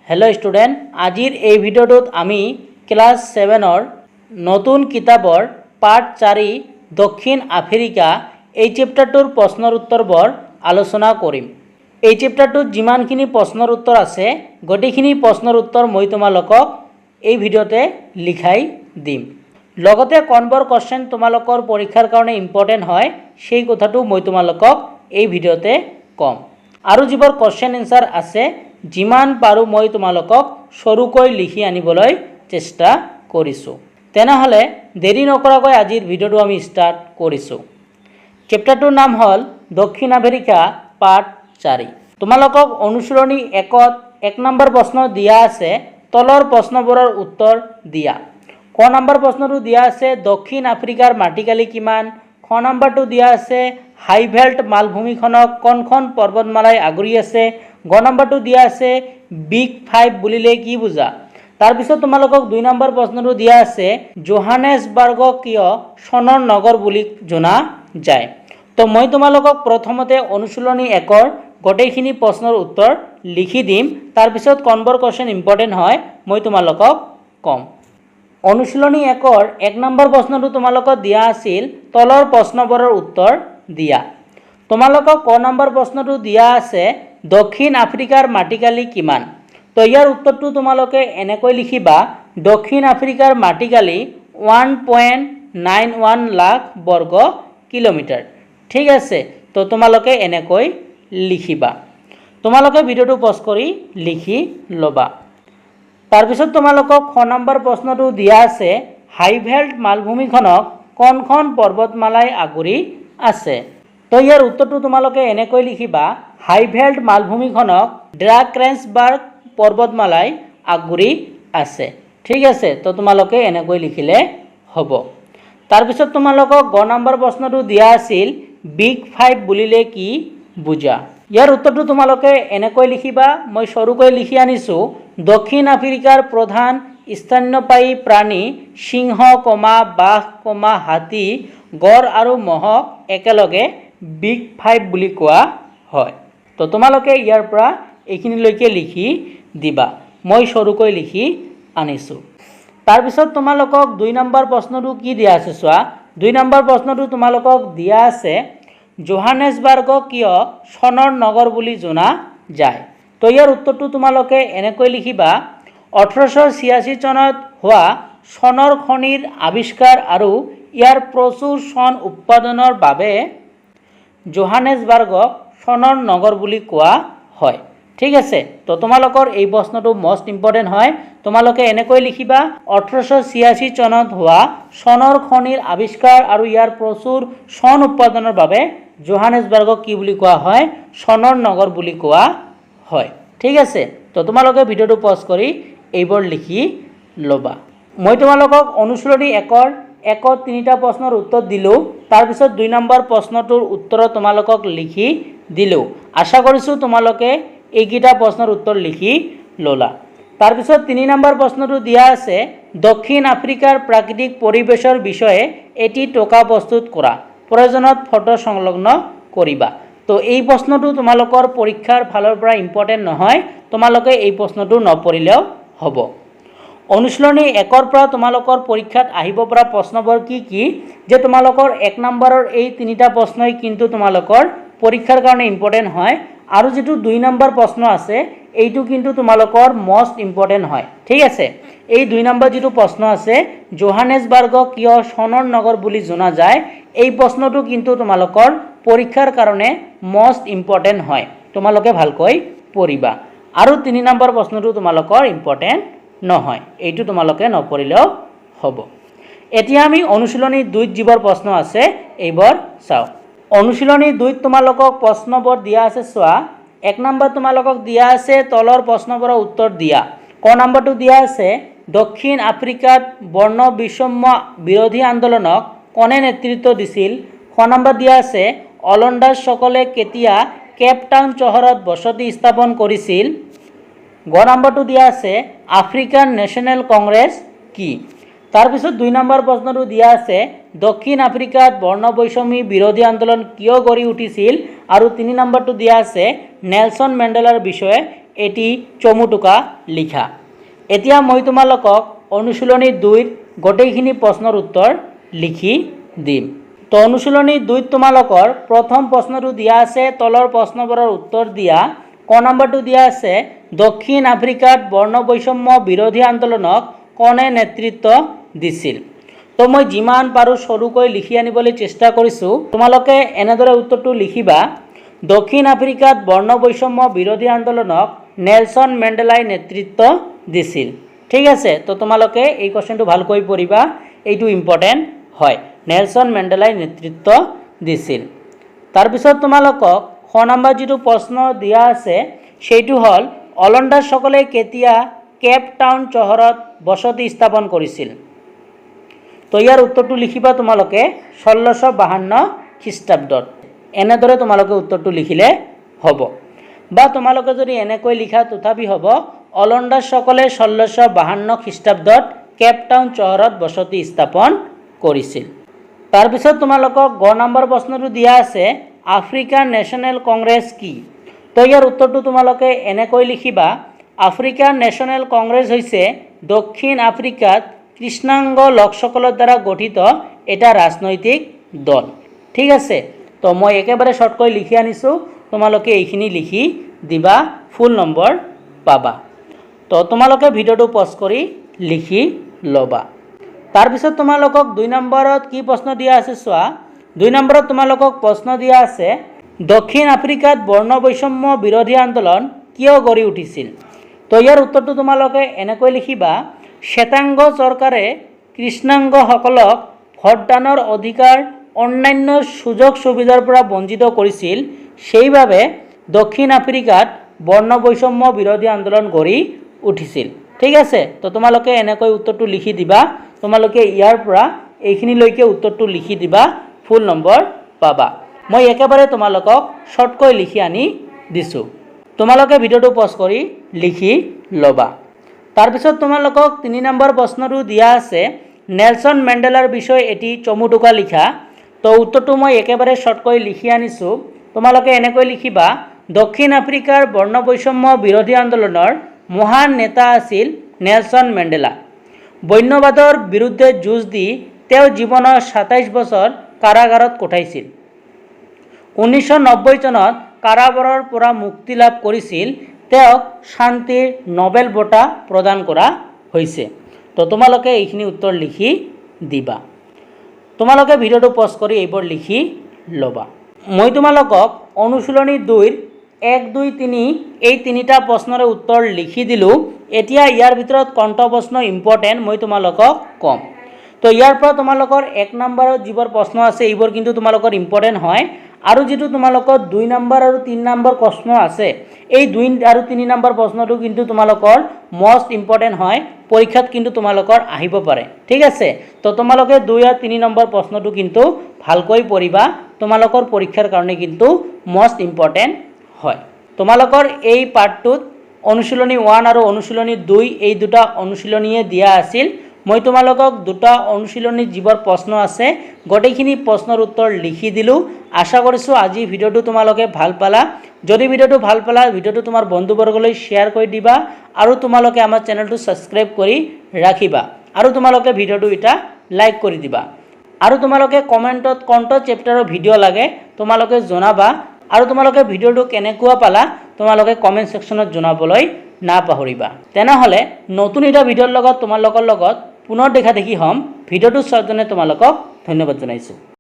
Hello student आजिर এই ভিডিওটোত আমি class 7 নতুন কিতাবৰ পাৰ্ট 4 দক্ষিণ আফ্ৰিকা এই চেপ্টাৰটোৰ প্ৰশ্নৰ উত্তৰবোৰ আলোচনা কৰিম। এই চেপ্টাৰটোত যিমানখিনি প্ৰশ্নৰ উত্তৰ আছে গটিখিনি প্ৰশ্নৰ উত্তৰ মই তোমালোকক এই ভিডিওতে লিখাই দিম। লগতে কোনবোৰ কোৱেশ্চন তোমালোকৰ পৰীক্ষাৰ কাৰণে ইম্পৰ্টেন্ট হয় সেই কথাটো মই তোমালোকক এই ভিডিওতে কম। আৰু যিবোৰ কোৱেশ্চন এনসাৰ আছে যিমান পাৰো মই তোমালোকক সৰুকৈ লিখি আনিবলৈ চেষ্টা কৰিছো। তেনেহলে দেৰি নকৰাকৈ আজিৰ ভিডিওটো আমি স্টাৰ্ট কৰিছো। চেপ্টাৰটোৰ নাম হল দক্ষিণ আফ্ৰিকা পাৰ্ট 4। তোমালোকক অনুশীলনী 1ত 1 নম্বৰ প্ৰশ্ন দিয়া আছে, তলৰ প্ৰশ্নবোৰৰ উত্তৰ দিয়া। ক নম্বৰ প্ৰশ্নটো দিয়া আছে দক্ষিণ আফ্ৰিকাৰ মাটিকালি কিমান। খ নম্বৰটো দিয়া আছে হাইভেল্ট মালভূমিখনক কোনখন পৰ্বতমালাই আগুৰি আছে। গ নম্বৰটো দিয়া আছে বিগ 5 বুলিলে কি বুজা। তাৰপিছত তোমালোকক 2 নম্বৰ প্ৰশ্নটো দিয়া আছে জোহানেছবাৰ্গক কিয় সোণৰ নগৰ বুলি জনা যায়। তো মই তোমালোকক প্ৰথমতে অনুশীলনী 1ৰ গোটেইখিনি প্ৰশ্নৰ উত্তৰ লিখি দিম, তাৰপিছত কোনবোৰ কোৱেশ্চন ইম্পৰ্টেন্ট হয় মই তোমালোকক কম। অনুশীলনী 1ৰ 1 নম্বৰ প্ৰশ্নটো তোমালোকক দিয়া আছিল তলৰ প্ৰশ্নবোৰৰ উত্তৰ দিয়া। তোমালোকক ক নম্বৰ প্ৰশ্নটো দিয়া আছে দক্ষিণ আফ্ৰিকাৰ মাটিকালি কিমান। তো ইয়াৰ উত্তৰটো তোমালোকে এনেকৈ লিখিবা দক্ষিণ আফ্ৰিকাৰ মাটিকালি 1.91 লাখ বৰ্গ কিলোমিটাৰ। ঠিক আছে, তো তোমালোকে এনেকৈ লিখিবা। তোমালোকে ভিডিওটো পজ কৰি লিখি ল'বা। তাৰপিছত তোমালোকক খ নম্বৰ প্ৰশ্নটো দিয়া আছে হাইভেল্ট মালভূমিখনক কোনখন পৰ্বতমালাই আগুৰি আছে। তো ইয়াৰ উত্তৰটো তোমালোকে এনেকৈ লিখিবা হাইভেল্ট মালভূমিখনক ড্ৰাকেনছবাৰ্গ পৰ্বতমালাই আগুৰি আছে। ঠিক আছে, তো তোমালোকে এনেকৈ লিখিলে হ'ব। তাৰপিছত তোমালোকক গ নম্বৰ প্ৰশ্নটো দিয়া আছিল বিগ 5 বুলিলে কি বুজা। ইয়াৰ উত্তৰটো তোমালোকে এনেকৈ লিখিবা, মই সৰুকৈ লিখি আনিছো দক্ষিণ আফ্ৰিকাৰ প্ৰধান স্তন্যপায়ী প্ৰাণী সিংহ, বাঘ, হাতী, গড় আৰু মহক একেলগে বিগ 5 বুলি কোৱা হয়। তো তোমালোকে ইয়াৰ পৰা এইখিনিলৈকে লিখি দিবা, মই সৰুকৈ লিখি আনিছো। তাৰপিছত তোমালোকক 2 নম্বৰ প্ৰশ্নটো কি দিয়া আছে চোৱা। 2 নম্বৰ প্ৰশ্নটো তোমালোকক দিয়া আছে জোহানেছবাৰ্গক কিয় সোণৰ নগৰ বুলি জনা যায়। তো ইয়াৰ উত্তৰটো তোমালোকে এনেকৈ লিখিবা 1886 চনত হোৱা সোণৰ খনিৰ আৱিষ্কাৰ আৰু ইয়াৰ প্ৰচুৰ সোণ উৎপাদনৰ বাবে জোহানেছবাৰ্গক সোণৰ নগৰ বুলি কোৱা হয়। ঠিক আছে, তো তোমালোকৰ এই প্ৰশ্নটো মোস্ট ইম্পৰ্টেন্ট হয়। তোমালোকে এনেকৈ লিখিবা 1886 চনত হোৱা সোণৰ খনিৰ আৱিষ্কাৰ আৰু ইয়াৰ প্ৰচুৰ সোণ উৎপাদনৰ বাবে জোহানেছবাৰ্গক কি বুলি কোৱা হয়, সোণৰ নগৰ বুলি কোৱা হয়। ঠিক আছে, তো তোমালোকে ভিডিওটো পজ কৰি এইবোৰ লিখি ল'বা। মই তোমালোকক অনুশীলনী 1ৰ 3টা প্ৰশ্নৰ উত্তৰ দিলো, তাৰপিছত 2 নম্বৰ প্ৰশ্নটোৰ উত্তৰ তোমালোকক লিখি দিলো। আশা কৰিছো তোমালোকে এইকেইটা প্ৰশ্নৰ উত্তৰ লিখি ল'লা। তাৰপিছত 3 নম্বৰ প্ৰশ্নটো দিয়া আছে দক্ষিণ আফ্ৰিকাৰ প্ৰাকৃতিক পৰিৱেশৰ বিষয়ে এটি টকা প্ৰস্তুত কৰা, প্ৰয়োজনত ফটো সংলগ্ন কৰিবা। তো এই প্ৰশ্নটো তোমালোকৰ পৰীক্ষাৰ ফালৰ পৰা ইম্পৰ্টেন্ট নহয়, তোমালোকে এই প্ৰশ্নটো নপঢ়িলেও হ'ব। অনুশীলনী 1ৰ পৰা তোমালোকৰ পৰীক্ষাত আহিব পৰা প্ৰশ্নবোৰ কি কি, যে তোমালোকৰ 1 নম্বৰৰ এই 3টা প্ৰশ্নই কিন্তু তোমালোকৰ পৰীক্ষাৰ কাৰণে ইম্পৰ্টেন্ট হয়, আৰু যেটো 2 নম্বৰ প্ৰশ্ন আছে এইটো কিন্তু তোমালোকৰ মোস্ট ইম্পৰ্টেন্ট হয়। ঠিক আছে, এই 2 নম্বৰ যেটো প্ৰশ্ন আছে জোহানেছবাৰ্গক কিয় সোণৰ নগৰ বুলি জনা যায়, এই প্ৰশ্নটো কিন্তু তোমালোকৰ পৰীক্ষাৰ কাৰণে মোস্ট ইম্পৰ্টেন্ট হয়। তোমালোকে ভালকৈ পঢ়িবা। আৰু 3 নম্বৰ প্ৰশ্নটো তোমালোকৰ ইম্পৰ্টেন্ট নহয়, এইটো তোমালোকে নপঢ়িলেও হ'ব। এতিয়া আমি অনুশীলনী 2ত যিবোৰ প্ৰশ্ন আছে এইবোৰ চাওঁ। অনুশীলনী 2ত তোমালোকক প্ৰশ্নবোৰ দিয়া আছে চোৱা। 1 নম্বৰ তোমালোকক দিয়া আছে তলৰ প্ৰশ্নবোৰৰ উত্তৰ দিয়া। ক নম্বৰটো দিয়া আছে দক্ষিণ আফ্ৰিকাত বৰ্ণ বৈষম্য বিৰোধী আন্দোলনক কোনে নেতৃত্ব দিছিল। খ নম্বৰ দিয়া আছে অলন্দাজসকলে কেতিয়া কেপ টাউন চহৰত বসতি স্থাপন কৰিছিল। গ নম্বৰটো দিয়া আছে আফ্ৰিকান নেশ্যনেল কংগ্ৰেছ কি। তাৰপিছত 2 নম্বৰ প্ৰশ্নটো দিয়া আছে দক্ষিণ আফ্ৰিকাত বৰ্ণ বৈষম্য বিৰোধী আন্দোলন কিয় গঢ়ি উঠিছিল, আৰু 3 নম্বৰটো দিয়া আছে নেলসন মেণ্ডেলাৰ বিষয়ে এটি চমুটোকা লিখা। এতিয়া মই তোমালোকক অনুশীলনী 2 গোটেইখিনি প্ৰশ্নৰ উত্তৰ লিখি দিম। তো অনুশীলনী 2 তোমালোকৰ প্ৰথম প্ৰশ্নটো দিয়া আছে, তলৰ প্ৰশ্নবোৰৰ উত্তৰ দিয়া। ক নম্বৰটো দিয়া আছে, দক্ষিণ আফ্ৰিকাত বৰ্ণ বৈষম্য বিৰোধী আন্দোলনক কোনে নেতৃত্ব দিছিল। তো মই যিমান পাৰোঁ সৰুকৈ লিখি আনিবলৈ চেষ্টা কৰিছোঁ। তোমালোকে এনেদৰে উত্তৰটো লিখিবা, দক্ষিণ আফ্ৰিকাত বৰ্ণ বৈষম্য বিৰোধী আন্দোলনক নেলছন মেণ্ডেলাই নেতৃত্ব দিছিল। ঠিক আছে, তো তোমালোকে এই কোৱেশ্যনটো ভালকৈ পঢ়িবা, এইটো ইম্পৰ্টেণ্ট হয়। নেলছন মেণ্ডেলাই নেতৃত্ব দিছিল। তাৰপিছত তোমালোকক খ নম্বৰ যিটো প্ৰশ্ন দিয়া আছে সেইটো হ'ল, অলন্দাজসকলে কেতিয়া কেপ টাউন চহৰত বসতি স্থাপন কৰিছিল। তো ইয়াৰ উত্তৰটো লিখিবা তোমালোকে 1652 খ্ৰীষ্টাব্দত। এনেদৰে তোমালোকে উত্তৰটো লিখিলে হ'ব, বা তোমালোকে যদি এনেকৈ লিখা তথাপি হ'ব, অলন্দাজসকলে 1652 খ্ৰীষ্টাব্দত কেপ টাউন চহৰত বসতি স্থাপন কৰিছিল। তাৰপিছত তোমালোকক গ নম্বৰ প্ৰশ্নটো দিয়া আছে, আফ্ৰিকান নেশ্যনেল কংগ্ৰেছ কি। তো ইয়াৰ উত্তৰটো তোমালোকে এনেকৈ লিখিবা, আফ্ৰিকান নেশ্যনেল কংগ্ৰেছ হৈছে দক্ষিণ আফ্ৰিকাত কৃষ্ণাংগ লোকসকলৰ দ্বাৰা গঠিত এটা ৰাজনৈতিক দল। ঠিক আছে, তো মই একেবাৰে শ্বৰ্টকৈ লিখি আনিছোঁ, তোমালোকে এইখিনি লিখি দিবা, ফুল নম্বৰ পাবা। তো তোমালোকে ভিডিঅ'টো পজ কৰি লিখি ল'বা। তাৰপিছত তোমালোকক 2 নম্বৰত কি প্ৰশ্ন দিয়া আছে চোৱা। 2 নম্বৰত তোমালোকক প্ৰশ্ন দিয়া আছে, দক্ষিণ আফ্ৰিকাত বৰ্ণ বৈষম্য বিৰোধী আন্দোলন কিয় গঢ়ি উঠিছিল। তো ইয়াৰ উত্তৰটো তোমালোকে এনেকৈ লিখিবা, শ্বেতাংগ চৰকাৰে কৃষ্ণাংগসকলক ভোটদানৰ অধিকাৰ অন্যান্য সুযোগ সুবিধাৰ পৰা বঞ্চিত কৰিছিল, সেইবাবে দক্ষিণ আফ্ৰিকাত বৰ্ণ বৈষম্য বিৰোধী আন্দোলন গঢ়ি উঠিছিল। ঠিক আছে, তো তোমালোকে এনেকৈ উত্তৰটো লিখি দিবা, তোমালোকে ইয়াৰ পৰা এইখিনিলৈকে উত্তৰটো লিখি দিবা, ফুল নম্বৰ পাবা। মই একেবাৰে তোমালোকক শ্বৰ্টকৈ লিখি আনি দিছোঁ, তোমালোকে ভিডিঅ'টো পজ কৰি লিখি ল'বা। তাৰপিছত তোমালোকক 3 নম্বৰ প্ৰশ্নটো দিয়া আছে, নেলছন মেণ্ডেলাৰ বিষয়ে এটি চমুটোকা লিখা। তো উত্তৰটো মই একেবাৰে শ্বৰ্টকৈ লিখি আনিছোঁ, তোমালোকে এনেকৈ লিখিবা, দক্ষিণ আফ্ৰিকাৰ বৰ্ণ বৈষম্য বিৰোধী আন্দোলনৰ মহান নেতা আছিল নেলছন মেণ্ডেলা। বন্যবাদৰ বিৰুদ্ধে যুঁজ দি তেওঁ জীৱনৰ 27 বছৰ কাৰাগাৰত কটাইছিল। 1990 চনত কাৰাবাৰৰ পৰা মুক্তি লাভ কৰিছিল, তেওঁক শান্তিৰ নোবেল বঁটা প্ৰদান কৰা হৈছে। তো তোমালোকে এইখিনি উত্তৰ লিখি দিবা, তোমালোকে ভিডিঅ'টো পজ কৰি এইবোৰ লিখি ল'বা। মই তোমালোকক অনুশীলনী 2 1 2 3 এই 3টা প্ৰশ্নৰে উত্তৰ লিখি দিলোঁ। এতিয়া ইয়াৰ ভিতৰত কণ্ঠ প্ৰশ্ন ইম্পৰ্টেণ্ট মই তোমালোকক ক'ম। তো ইয়াৰ পৰা তোমালোকৰ 1 নম্বৰত যিবোৰ প্ৰশ্ন আছে এইবোৰ কিন্তু তোমালোকৰ ইম্পৰ্টেণ্ট হয়, আৰু যিটো তোমালোকৰ 2 নম্বৰ আৰু 3 নম্বৰ প্ৰশ্ন আছে, এই 2 আৰু 3 নম্বৰ প্ৰশ্নটো কিন্তু তোমালোকৰ মষ্ট ইম্পৰ্টেণ্ট হয়, পৰীক্ষাত কিন্তু তোমালোকৰ আহিব পাৰে। ঠিক আছে, তো তোমালোকে 2 আৰু 3 নম্বৰ প্ৰশ্নটো কিন্তু ভালকৈ পঢ়িবা, তোমালোকৰ পৰীক্ষাৰ কাৰণে কিন্তু মষ্ট ইম্পৰ্টেণ্ট হয়। তোমালোকৰ এই পাৰ্টটোত অনুশীলনী 1 আৰু অনুশীলনী 2 এই দুটা অনুশীলনীয়ে দিয়া আছিল। মই তোমালোকক দুটা অনুশীলনীত যিবোৰ প্ৰশ্ন আছে গোটেইখিনি প্ৰশ্নৰ উত্তৰ লিখি দিলোঁ। আশা কৰিছোঁ আজি ভিডিঅ'টো তোমালোকে ভাল পালা। যদি ভিডিঅ'টো ভাল পালা, ভিডিঅ'টো তোমাৰ বন্ধুবৰ্গলৈ শ্বেয়াৰ কৰি দিবা, আৰু তোমালোকে আমাৰ চেনেলটো ছাবস্ক্ৰাইব কৰি ৰাখিবা, আৰু তোমালোকে ভিডিঅ'টো এটা লাইক কৰি দিবা, আৰু তোমালোকে কমেণ্টত কোনটো চেপ্টাৰৰ ভিডিঅ' লাগে তোমালোকে জনাবা, আৰু তোমালোকে ভিডিঅ'টো কেনেকুৱা পালা তোমালোকে কমেণ্ট ছেকশ্যনত জনাবলৈ নাপাহৰিবা। তেনেহ'লে নতুন এটা ভিডিঅ'ৰ লগত তোমালোকৰ লগত পুনৰ দেখা দেখি হ'ম। ভিডিঅ'টো চোৱাৰ কাৰণে তোমালোকক ধন্যবাদ জনাইছোঁ।